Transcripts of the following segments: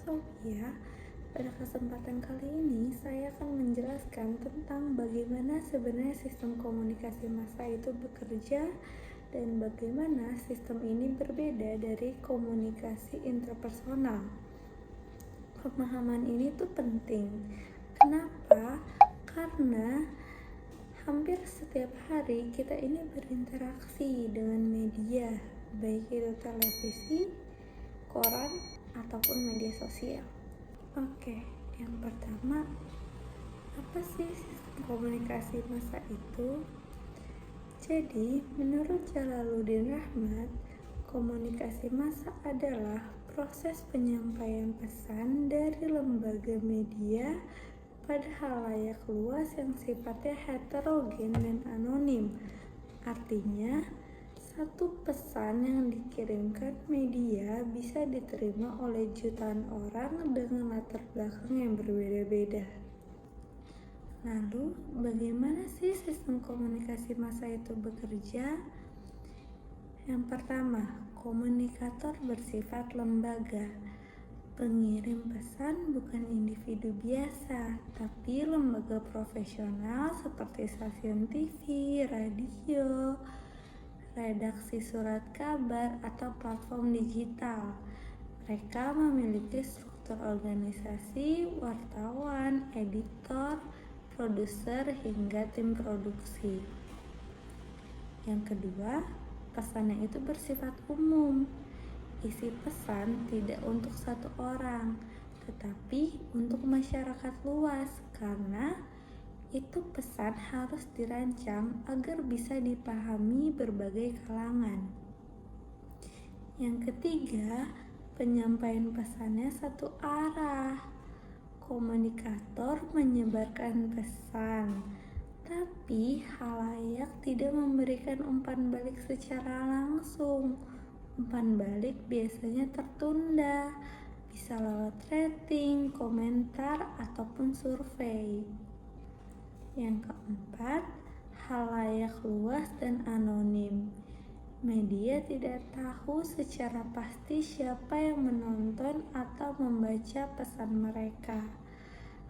Sophia. Pada kesempatan kali ini, saya akan menjelaskan tentang bagaimana sebenarnya sistem komunikasi massa itu bekerja dan bagaimana sistem ini berbeda dari komunikasi interpersonal. Pemahaman ini tuh penting. Kenapa? Karena hampir setiap hari kita ini berinteraksi dengan media, baik itu televisi, koran, ataupun media sosial. Oke, yang pertama, apa sih sistem komunikasi massa itu? Jadi, menurut Jalaluddin Rahmat, komunikasi massa adalah proses penyampaian pesan dari lembaga media pada khalayak luas yang sifatnya heterogen dan anonim. Artinya, satu pesan yang dikirimkan media bisa diterima oleh jutaan orang dengan latar belakang yang berbeda-beda. Lalu, bagaimana sih sistem komunikasi massa itu bekerja? Yang pertama, komunikator bersifat lembaga. Pengirim pesan bukan individu biasa, tapi lembaga profesional seperti stasiun TV, radio, redaksi surat kabar, atau platform digital. Mereka memiliki struktur organisasi, wartawan, editor, produser, hingga tim produksi. Yang kedua, pesannya itu bersifat umum. Isi pesan tidak untuk satu orang, tetapi untuk masyarakat luas, karena itu pesan harus dirancang agar bisa dipahami berbagai kalangan. Yang ketiga, penyampaian pesannya satu arah. Komunikator menyebarkan pesan, tapi khalayak tidak memberikan umpan balik secara langsung. Umpan balik biasanya tertunda, bisa lewat rating, komentar, ataupun survei. Yang keempat, khalayak luas dan anonim. Media tidak tahu secara pasti siapa yang menonton atau membaca pesan mereka.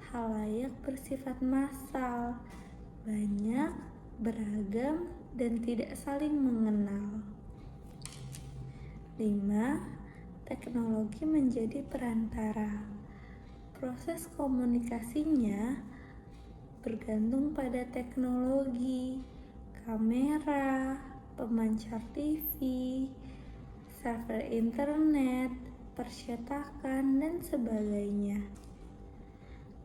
Khalayak bersifat massal, banyak, beragam, dan tidak saling mengenal. 5. Teknologi menjadi perantara. Proses komunikasinya bergantung pada teknologi, kamera, pemancar TV, server internet, percetakan, dan sebagainya.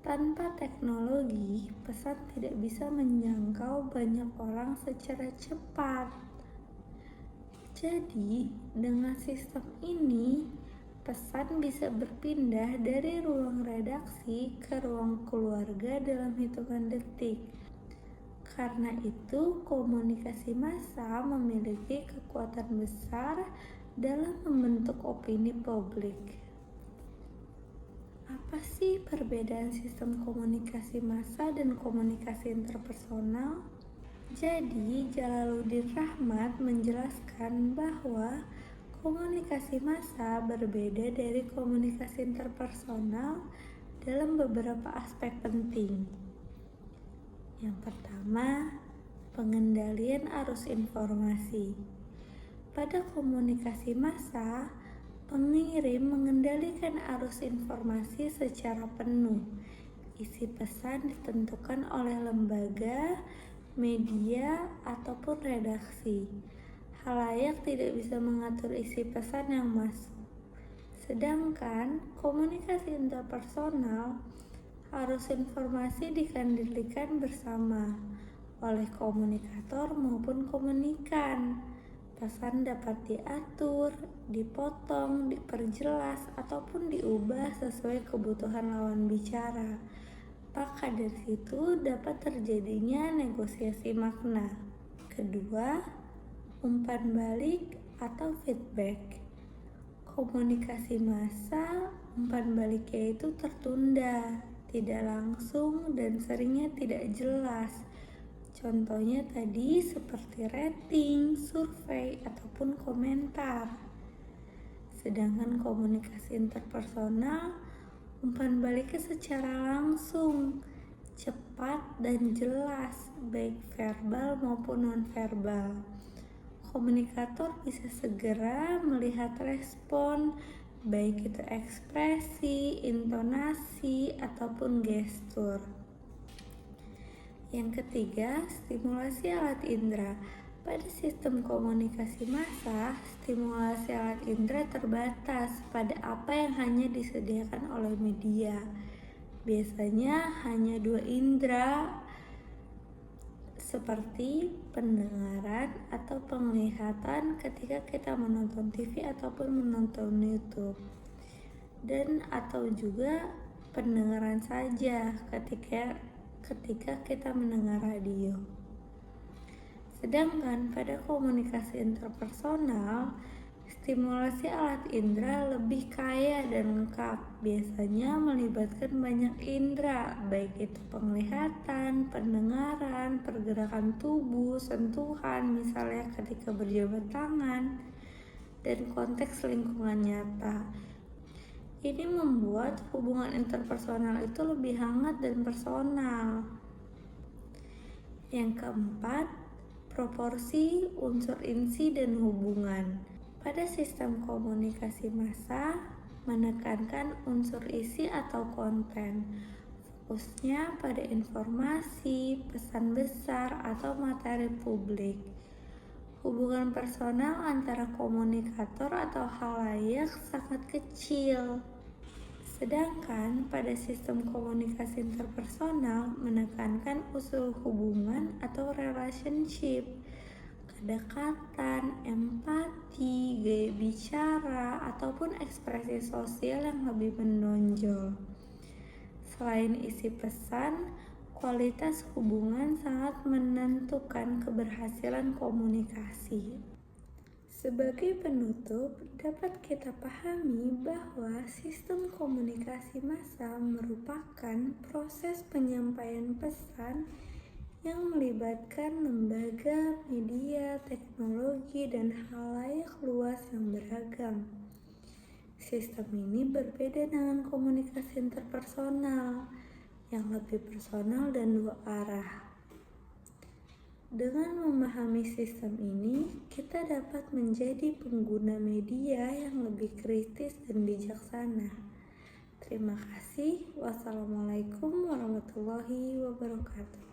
Tanpa teknologi, pesan tidak bisa menjangkau banyak orang secara cepat. Jadi, dengan sistem ini, pesan bisa berpindah dari ruang redaksi ke ruang keluarga dalam hitungan detik. Karena itu, komunikasi massa memiliki kekuatan besar dalam membentuk opini publik. Apa sih perbedaan sistem komunikasi massa dan komunikasi interpersonal? Jadi, Jalaluddin Rahmat menjelaskan bahwa komunikasi massa berbeda dari komunikasi interpersonal dalam beberapa aspek penting. Yang pertama, pengendalian arus informasi. Pada komunikasi massa, pengirim mengendalikan arus informasi secara penuh. Isi pesan ditentukan oleh lembaga, media, ataupun redaksi. Khalayak tidak bisa mengatur isi pesan yang masuk. Sedangkan komunikasi interpersonal, arus informasi dikendalikan bersama oleh komunikator maupun komunikan. Pesan dapat diatur, dipotong, diperjelas, ataupun diubah sesuai kebutuhan lawan bicara. Maka dari situ dapat terjadinya negosiasi makna. Kedua, umpan balik atau feedback. Komunikasi massa, umpan baliknya itu tertunda, tidak langsung, dan seringnya tidak jelas. Contohnya tadi seperti rating, survei, ataupun komentar. Sedangkan komunikasi interpersonal umpan baliknya secara langsung, cepat dan jelas, baik verbal maupun nonverbal. Komunikator bisa segera melihat respon, baik itu ekspresi, intonasi, ataupun gestur. Yang ketiga, stimulasi alat indera. Pada sistem komunikasi massa, stimulasi alat indera terbatas pada apa yang hanya disediakan oleh media. Biasanya hanya 2 indera seperti pendengaran atau penglihatan ketika kita menonton TV ataupun menonton YouTube, dan atau juga pendengaran saja ketika kita mendengar radio. Sedangkan pada komunikasi interpersonal, stimulasi alat indera lebih kaya dan lengkap, biasanya melibatkan banyak indera, baik itu penglihatan, pendengaran, pergerakan tubuh, sentuhan, misalnya ketika berjabat tangan, dan konteks lingkungan nyata. Ini membuat hubungan interpersonal itu lebih hangat dan personal. Yang keempat, proporsi unsur insi dan hubungan. Pada sistem komunikasi massa, menekankan unsur isi atau konten, fokusnya pada informasi, pesan besar, atau materi publik. Hubungan personal antara komunikator atau khalayak sangat kecil. Sedangkan pada sistem komunikasi interpersonal menekankan unsur hubungan atau relationship, kedekatan, empati, gaya bicara, ataupun ekspresi sosial yang lebih menonjol. Selain isi pesan, kualitas hubungan sangat menentukan keberhasilan komunikasi. Sebagai penutup, dapat kita pahami bahwa sistem komunikasi massa merupakan proses penyampaian pesan yang melibatkan lembaga, media, teknologi, dan khalayak luas yang beragam. Sistem ini berbeda dengan komunikasi interpersonal yang lebih personal dan 2 arah. Dengan memahami sistem ini, kita dapat menjadi pengguna media yang lebih kritis dan bijaksana. Terima kasih. Wassalamualaikum warahmatullahi wabarakatuh.